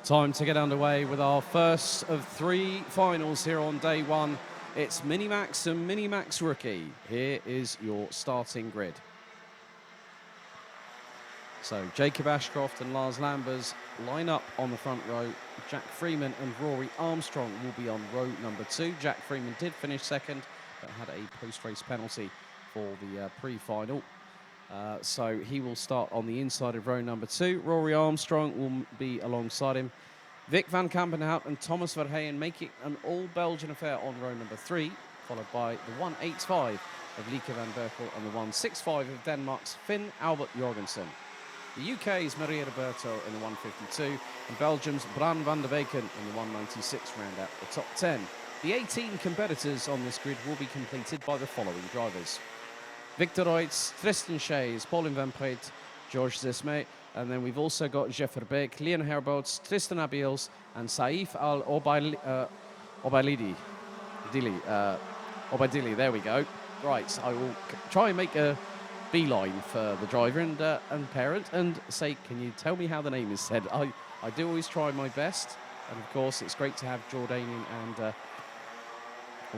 Time to get underway with our first of three finals here on day one. It's Minimax and Minimax Rookie. Here is your starting grid. So Jacob Ashcroft and Lars Lambers line up on the front row. Jack Freeman and Rory Armstrong will be on row number 2. Jack Freeman did finish second, but had a post-race penalty for the pre-final. So he will start on the inside of row number 2. Rory Armstrong will be alongside him. Vic van Kampenhout and Thomas Verheyen make it an all-Belgian affair on row number 3, followed by the 185 of Lieke van Berkel and the 165 of Denmark's Finn Albert Jorgensen. The UK's Maria Roberto in the 152 and Belgium's Bran van der Weken in the 196 round out the top 10. The 18 competitors on this grid will be completed by the following drivers: Victor Reitz, Tristan Shays, Paulin Van Preet, George Zesme, and then we've also got Jeff Verbeek, Leon Herbots, Tristan Abiels, and Saif Obaidili. Obaidili, there we go. Right, I will try and make a beeline for the driver and parent and say, can you tell me how the name is said? I do always try my best, and of course it's great to have Jordanian and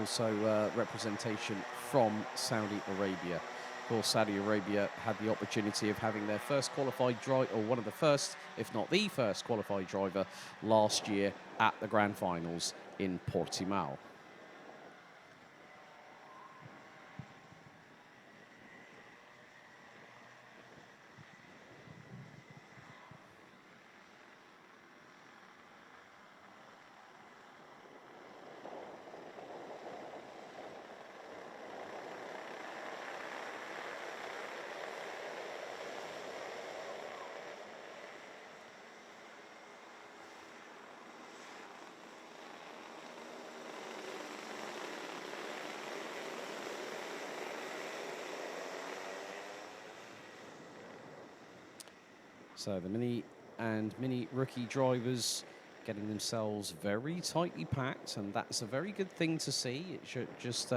also representation from Saudi Arabia. Of course, Saudi Arabia had the opportunity of having their first qualified driver, or one of the first, if not the first qualified driver last year at the Grand Finals in Portimao. So the Mini and Mini Rookie drivers getting themselves very tightly packed, and that's a very good thing to see. It just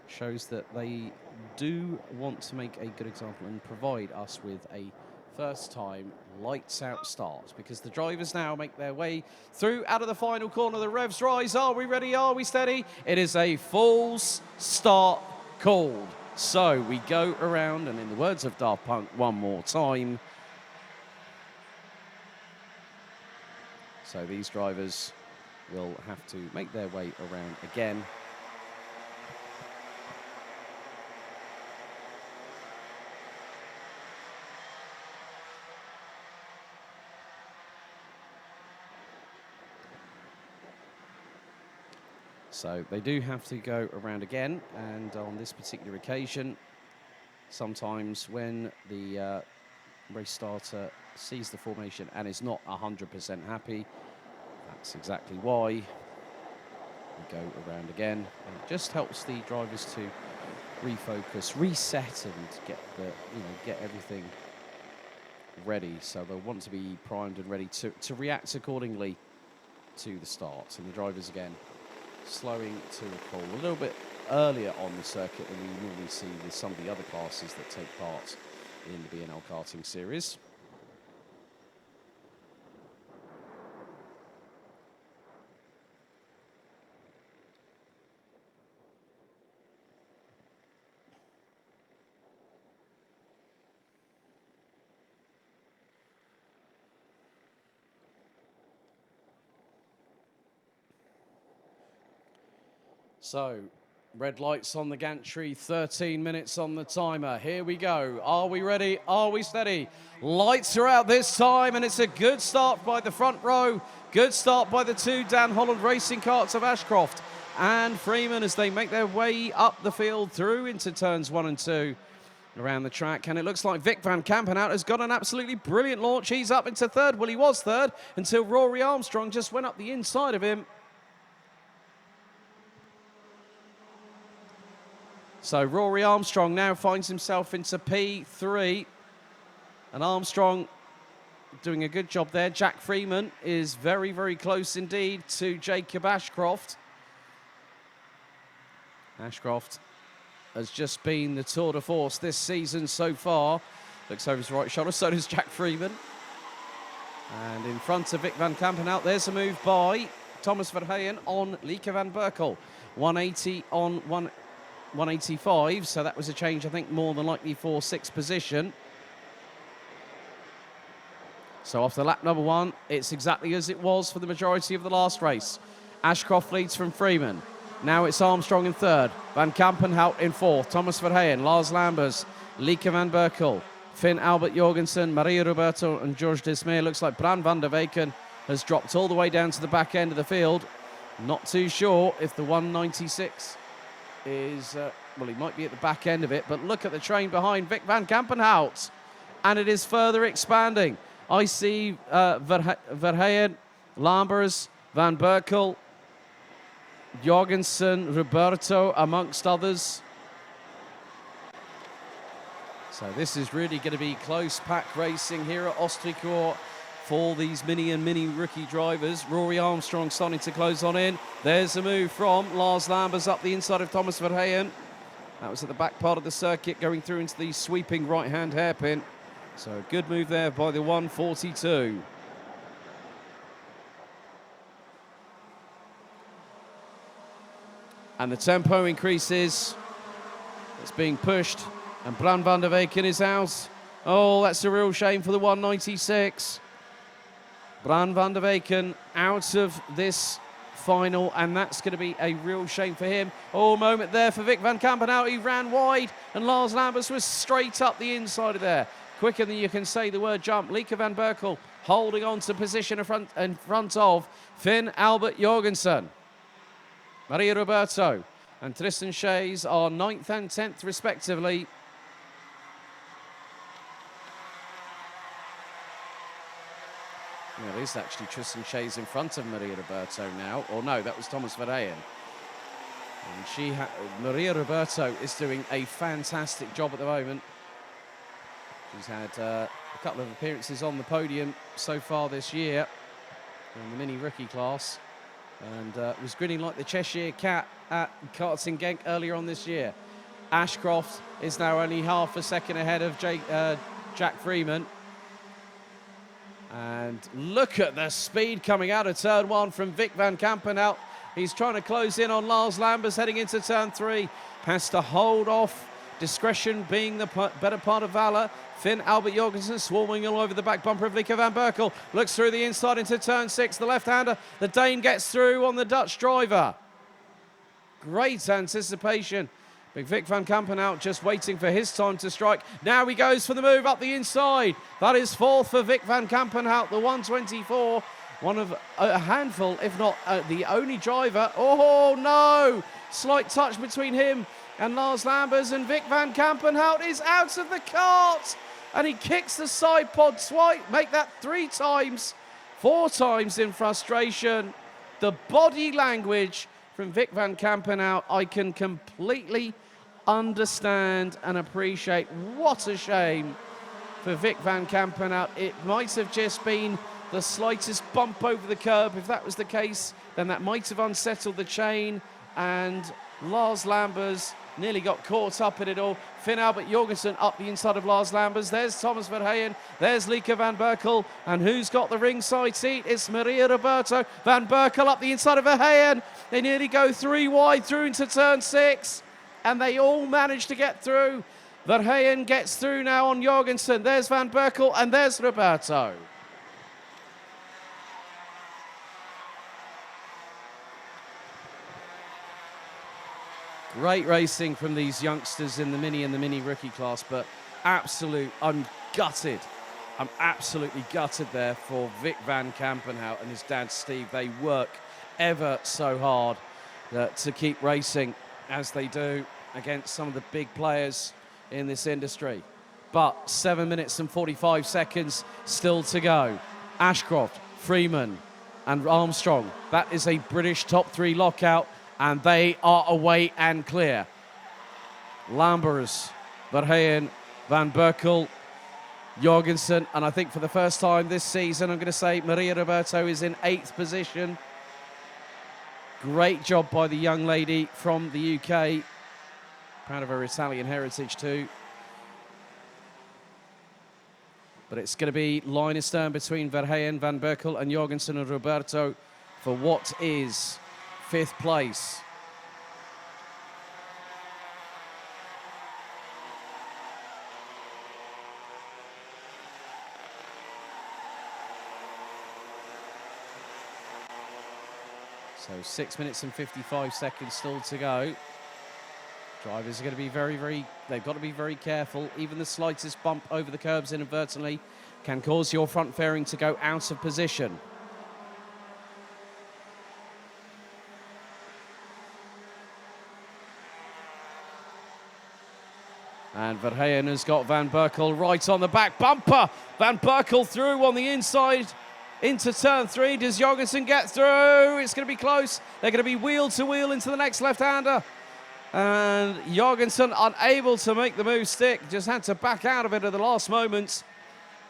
shows that they do want to make a good example and provide us with a first-time lights-out start, because the drivers now make their way through out of the final corner. The revs rise. Are we ready? Are we steady? It is a false start called. So we go around, and in the words of Daft Punk, one more time. So these drivers will have to make their way around again. So they do have to go around again, and on this particular occasion, sometimes when the race starter sees the formation and is not 100% happy, that's exactly why we go around again. And it just helps the drivers to refocus, reset, and get everything ready. So they'll want to be primed and ready to react accordingly to the start. And the drivers again slowing to a call a little bit earlier on the circuit than we normally see with some of the other classes that take part in the BNL karting series. So, red lights on the gantry, 13 minutes on the timer. Here we go. Are we ready? Are we steady? Lights are out this time, and it's a good start by the front row. Good start by the two Dan Holland racing carts of Ashcroft and Freeman as they make their way up the field through into turns 1 and 2 around the track. And it looks like Vic van Kampenhout has got an absolutely brilliant launch. He's up into third. Well, he was third until Rory Armstrong just went up the inside of him. So Rory Armstrong now finds himself into P3. And Armstrong doing a good job there. Jack Freeman is very, very close indeed to Jacob Ashcroft. Ashcroft has just been the tour de force this season so far. Looks over his right shoulder, so does Jack Freeman. And in front of Vic van Kampenhout, there's a move by Thomas Verheyen on Lieke van Berkel. 180 on 185, so that was a change, I think, more than likely for sixth position. So after lap number 1, it's exactly as it was for the majority of the last race. Ashcroft leads from Freeman. Now it's Armstrong in third, Van Kampenhout in fourth, Thomas Verheyen, Lars Lambers, Lieke van Berkel, Finn Albert Jorgensen, Maria Roberto and George Dismay. Looks like Bran van der Weyken has dropped all the way down to the back end of the field. Not too sure if the 196 is, well, he might be at the back end of it, but look at the train behind Vic van Kampenhout. And it is further expanding. I see Verheyen, Lambers, Van Berkel, Jorgensen, Roberto, amongst others. So this is really going to be close pack racing here at Ostricourt for these mini and mini rookie drivers. Rory Armstrong starting to close on in. There's a move from Lars Lambers up the inside of Thomas Verheyen. That was at the back part of the circuit, going through into the sweeping right-hand hairpin. So a good move there by the 142. And the tempo increases. It's being pushed. And Bran van der Weyken is out. Oh, that's a real shame for the 196. Bran van der Weyken out of this final, and that's going to be a real shame for him. Oh, moment there for Vic van Kampenhout. He ran wide, and Lars Lambers was straight up the inside of there. Quicker than you can say the word jump. Lieke van Berkel holding on to position in front of Finn Albert Jorgensen. Maria Roberto and Tristan Shays are 9th and 10th respectively. Well, it is actually Tristan Shays in front of Maria Roberto now. Or no, that was Thomas Verheyen. And Maria Roberto is doing a fantastic job at the moment. She's had a couple of appearances on the podium so far this year in the mini rookie class, and was grinning like the Cheshire Cat at Karting Genk earlier on this year. Ashcroft is now only half a second ahead of Jack Freeman. And look at the speed coming out of turn 1 from Vic van Kampenhout. He's trying to close in on Lars Lambers heading into turn 3. Has to hold off. Discretion being the better part of valour. Finn Albert Jorgensen swarming all over the back bumper of Lieke van Berkel. Looks through the inside into turn 6. The left-hander, the Dane, gets through on the Dutch driver. Great anticipation. Big Vic van Kampenhout just waiting for his time to strike. Now he goes for the move up the inside. That is 4th for Vic van Kampenhout, the 124. One of a handful, if not the only driver. Oh, no! Slight touch between him and Lars Lambers, and Vic van Kampenhout is out of the kart. And he kicks the side pod twice. Make that 3 times, 4 times in frustration. The body language from Vic van Kampenhout, I can completely understand and appreciate. What a shame for Vic van Kampenhout. It might have just been the slightest bump over the curb. If that was the case, then that might have unsettled the chain, and Lars Lambers nearly got caught up in it all. Finn Albert Jorgensen up the inside of Lars Lambers. There's Thomas Verheyen. There's Lieke van Berkel. And who's got the ringside seat? It's Maria Roberto. Van Berkel up the inside of Verheyen. They nearly go 3 wide through into turn 6. And they all manage to get through. Verheyen gets through now on Jorgensen. There's Van Berkel and there's Roberto. Great racing from these youngsters in the mini and the mini rookie class, but I'm gutted. I'm absolutely gutted there for Vic van Kampenhout and his dad Steve. They work ever so hard to keep racing as they do against some of the big players in this industry. But 7 minutes and 45 seconds still to go. Ashcroft, Freeman and Armstrong. That is a British top 3 lockout. And they are away and clear. Lambers, Verheyen, Van Berkel, Jorgensen, and I think for the first time this season, I'm going to say Maria Roberto is in 8th position. Great job by the young lady from the UK. Proud of her Italian heritage too. But it's going to be line astern between Verheyen, Van Berkel and Jorgensen and Roberto for what is 5th place. So 6 minutes and 55 seconds still to go. Drivers are going to be they've got to be very careful. Even the slightest bump over the curbs inadvertently can cause your front fairing to go out of position. And Verheyen has got Van Berkel right on the back bumper. Van Berkel through on the inside into turn 3. Does Jorgensen get through? It's going to be close. They're going to be wheel to wheel into the next left-hander. And Jorgensen unable to make the move stick. Just had to back out of it at the last moment.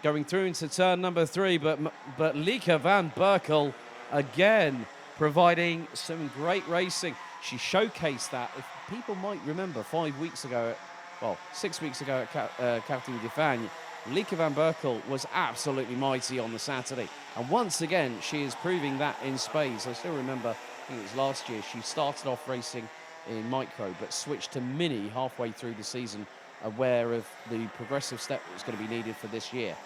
Going through into turn number 3. But Lieke Van Berkel again providing some great racing. She showcased that. If people might remember 6 weeks ago at Karting d'Espagne, Lieke Van Berkel was absolutely mighty on the Saturday. And once again, she is proving that in spades. I still remember, I think it was last year, she started off racing in micro, but switched to mini halfway through the season, aware of the progressive step that was going to be needed for this year.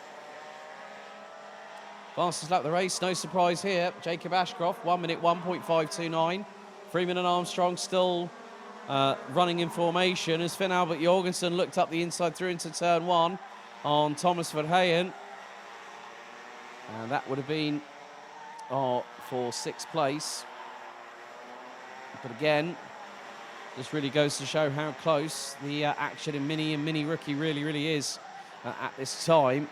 Fastest lap of the race, no surprise here. Jacob Ashcroft, 1 minute 1.529. Freeman and Armstrong still running in formation as Finn Albert Jorgensen looked up the inside through into turn 1 on Thomas Verheyen. And that would have been for 6th place. But again, this really goes to show how close the action in Mini and Mini Rookie really is at this time.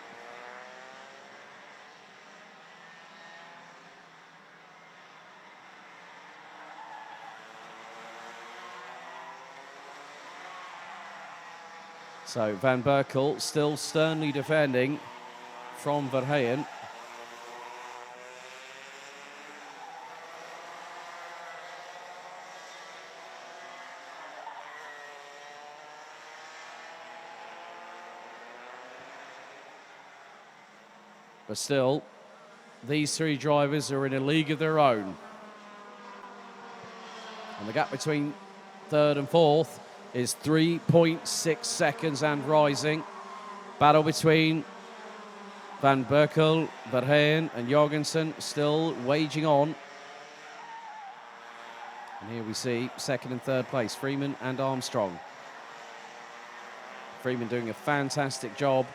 So Van Berkel still sternly defending from Verheyen. But still, these 3 drivers are in a league of their own. And the gap between 3rd and 4th is 3.6 seconds and rising. Battle between Van Berkel, Verheyen and Jorgensen still waging on. And here we see 2nd and 3rd place, Freeman and Armstrong. Freeman doing a fantastic job.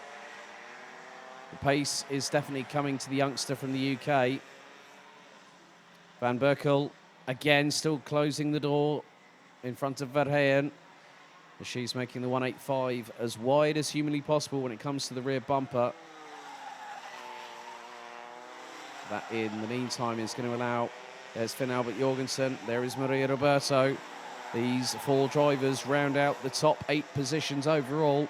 The pace is definitely coming to the youngster from the UK. Van Berkel, again, still closing the door in front of Verheyen. She's making the 185 as wide as humanly possible when it comes to the rear bumper. That, in the meantime, is going to allow... There's Finn Albert Jorgensen. There is Maria Roberto. These 4 drivers round out the top 8 positions overall.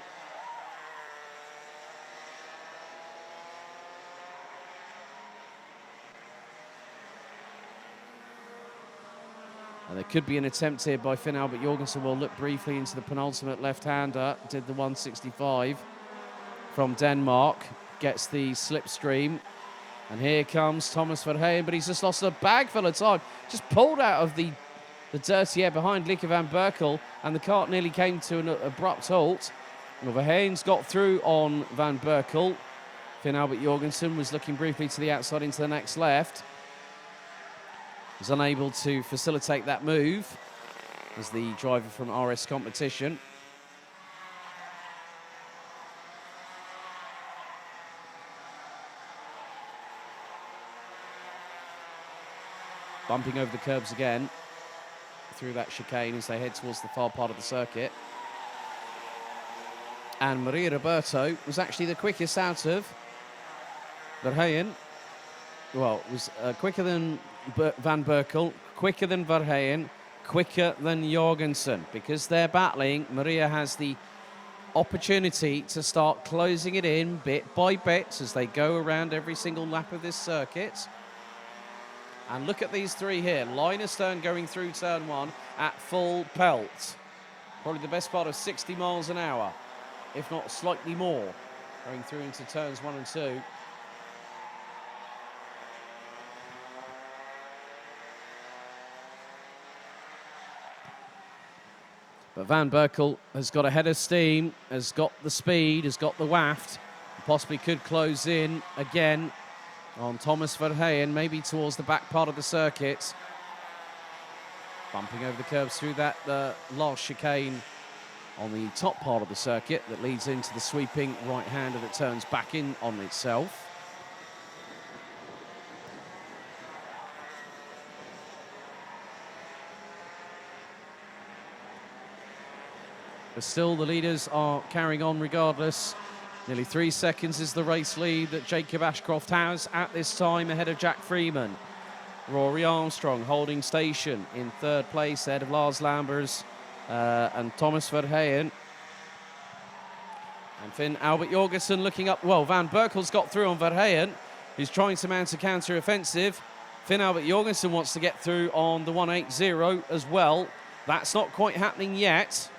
And there could be an attempt here by Finn Albert Jorgensen. We'll look briefly into the penultimate left-hander. Did the 165 from Denmark. Gets the slipstream. And here comes Thomas Verheyen, but he's just lost a bag full of time. Just pulled out of the dirty air behind Lieke Van Berkel, and the cart nearly came to an abrupt halt. Well, Verheyen's got through on Van Berkel. Finn Albert Jorgensen was looking briefly to the outside into the next left. Was unable to facilitate that move as the driver from RS Competition. Bumping over the curbs again through that chicane as they head towards the far part of the circuit. And Maria Roberto was actually the quickest out of Verheyen. Well, it was quicker than Van Berkel, quicker than Verheyen, quicker than Jorgensen. Because they're battling, Maria has the opportunity to start closing it in bit by bit as they go around every single lap of this circuit. And look at these 3 here. Line astern going through turn 1 at full pelt. Probably the best part of 60 miles an hour, if not slightly more. going through into turns 1 and 2. But Van Berkel has got a head of steam, has got the speed, has got the waft, possibly could close in again on Thomas Verheyen, maybe towards the back part of the circuit. Bumping over the curbs through that last chicane on the top part of the circuit that leads into the sweeping right-hander that turns back in on itself. But still, the leaders are carrying on regardless. Nearly 3 seconds is the race lead that Jacob Ashcroft has at this time ahead of Jack Freeman. Rory Armstrong holding station in third place ahead of Lars Lambers and Thomas Verheyen. And Finn Albert Jorgensen looking up. Well, Van Berkel's got through on Verheyen, who's trying to mount a counter-offensive. Finn Albert Jorgensen wants to get through on the 180 as well. That's not quite happening yet.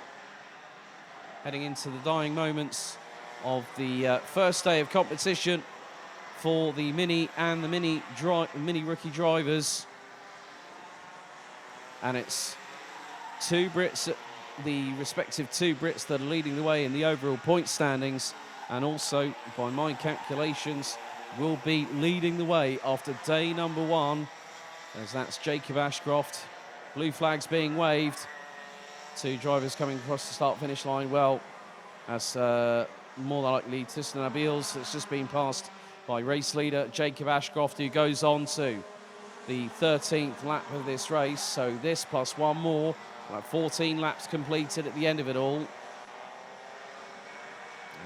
Heading into the dying moments of the first day of competition for the Mini and the Mini rookie drivers. And it's two Brits, the respective two Brits that are leading the way in the overall point standings, and also, by my calculations, will be leading the way after day number 1, as that's Jacob Ashcroft. Blue flags being waved. 2 drivers coming across the start-finish line. Well, as more than likely Tristan Abils, that's just been passed by race leader Jacob Ashcroft, who goes on to the 13th lap of this race. So this plus one more, like 14 laps completed at the end of it all.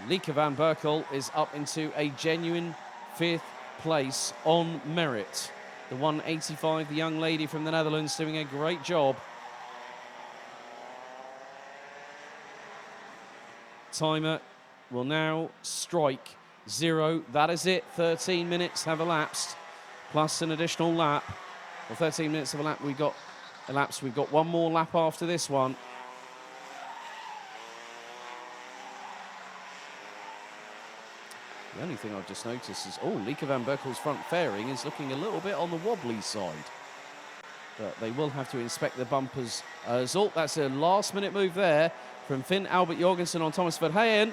And Lieke van Berkel is up into a genuine 5th place on merit. The 185, the young lady from the Netherlands, doing a great job. Timer will now strike 0. That is it. 13 minutes have elapsed, plus an additional lap. Well, 13 minutes of a lap we've got elapsed. We've got one more lap after this one. The only thing I've just noticed is, Lieke van Berkel's front fairing is looking a little bit on the wobbly side. But they will have to inspect the bumpers. That's a last-minute move there from Finn Albert Jorgensen on Thomas Verheyen.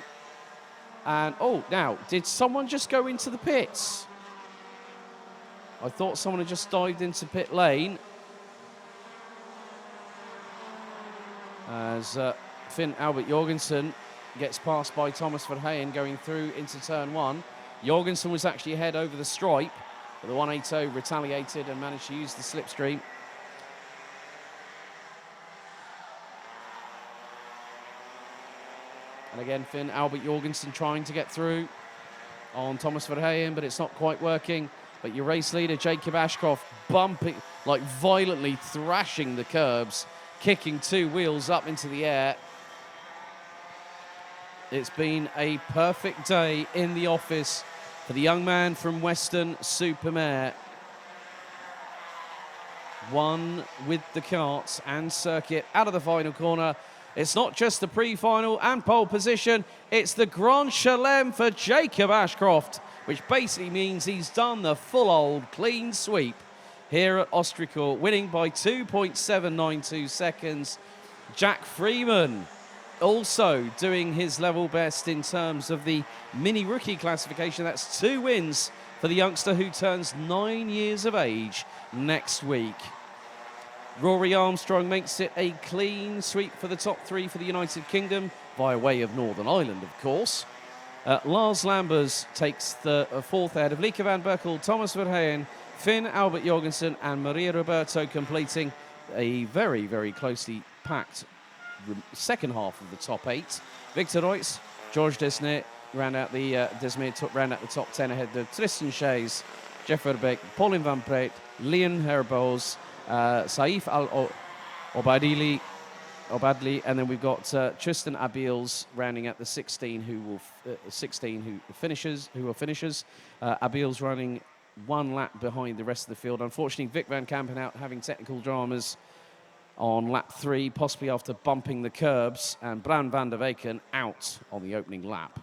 And, now, did someone just go into the pits? I thought someone had just dived into pit lane. As Finn Albert Jorgensen gets passed by Thomas Verheyen going through into turn 1. Jorgensen was actually ahead over the stripe, but the 180 retaliated and managed to use the slipstream. And again, Finn Albert Jorgensen trying to get through on Thomas Verheyen, but it's not quite working. But your race leader, Jacob Ashcroft, bumping, like violently thrashing the curbs, kicking 2 wheels up into the air. It's been a perfect day in the office for the young man from Western Supermare. One with the karts and circuit out of the final corner. It's not just the pre-final and pole position, it's the Grand Chelem for Jacob Ashcroft, which basically means he's done the full old clean sweep here at Austricourt, winning by 2.792 seconds. Jack Freeman also doing his level best in terms of the mini rookie classification. That's 2 wins for the youngster who turns 9 years of age next week. Rory Armstrong makes it a clean sweep for the top 3 for the United Kingdom, via way of Northern Ireland, of course. Lars Lambers takes the 4th ahead of Lieke van Berkel, Thomas Verheyen, Finn Albert Jorgensen and Maria Roberto, completing a very, very closely packed second half of the top 8. Victor Reutz, George Desmé round out the top 10 ahead of Tristan Shays, Jeff Verbeek, Paulin van Preet, Leon Herbos, Saif Al-Obadli, and then we've got Tristan Abils rounding out the 16 who are finishers. Abils running 1 lap behind the rest of the field. Unfortunately, Vic van Kampen out having technical dramas on lap 3, possibly after bumping the curbs, and Bran van der Weken out on the opening lap.